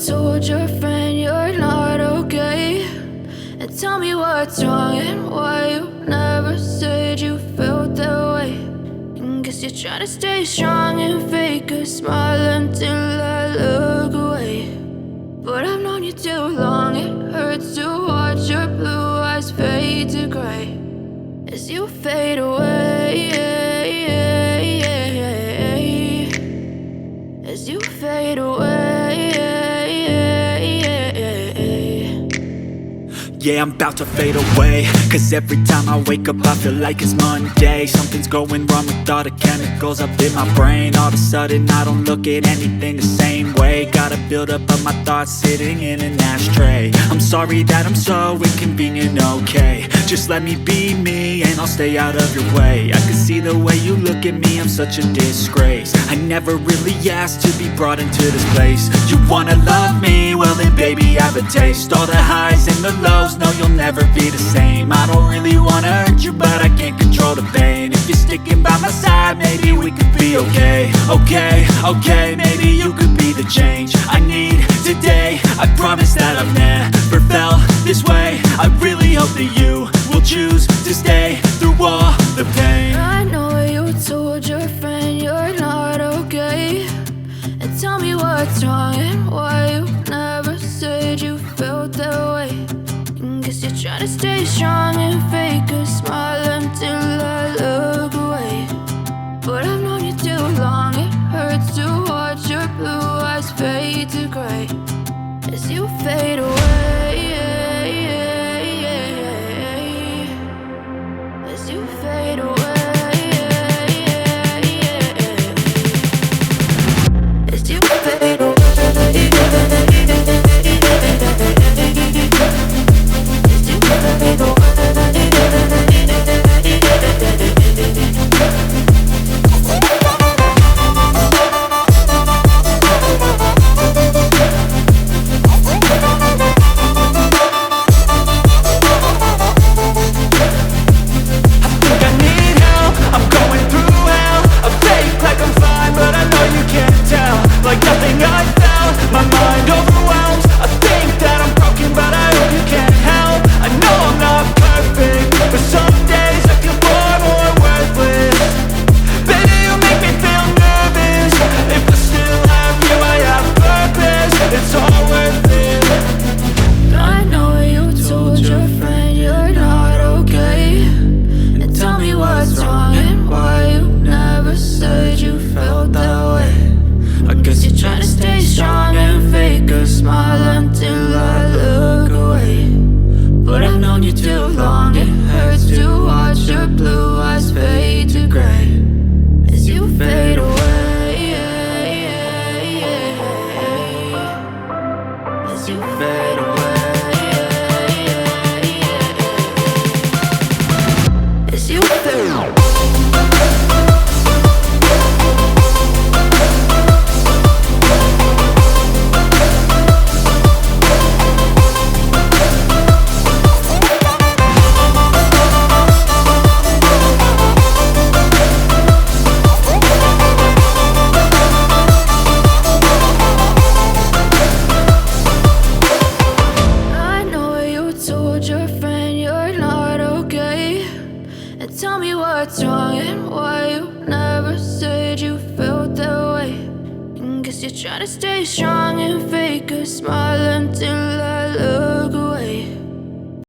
told your friend you're not okay, and tell me what's wrong and why you never said you felt that way. And guess you're trying to stay strong and fake a smile until I look away. But I've known you too long, it hurts to watch your blue eyes fade to gray as you fade away, as you fade away. Yeah, I'm about to fade away, cause every time I wake up I feel like it's Monday. Something's going wrong with all the chemicals up in my brain. All of a sudden I don't look at anything the same way. Gotta build up of my thoughts sitting in an ashtray. I'm sorry that I'm so inconvenient, okay. Just let me be me and I'll stay out of your way. I can see the way you look at me, I'm such a disgrace. I never really asked to be brought into this place. You wanna love me? Well then baby I have a taste. All the highs and the lows, no you'll never be the same. I don't really wanna hurt you but I can't control the pain. If you're sticking by my side maybe we could be okay. Okay, maybe you could be the change I need today. I promise that I've never felt this way. I really hope that you will choose to stay through all the pain. I know you told your friend you're not okay, and tell me what's wrong and why you never said you felt that way. And guess you're trying to stay strong and fake a smile until I look away. But I've known you too long, it hurts to watch your blue eyes fade to gray as you fade away, as you fade away, as you fade away. Trying to stay strong and fake a smile until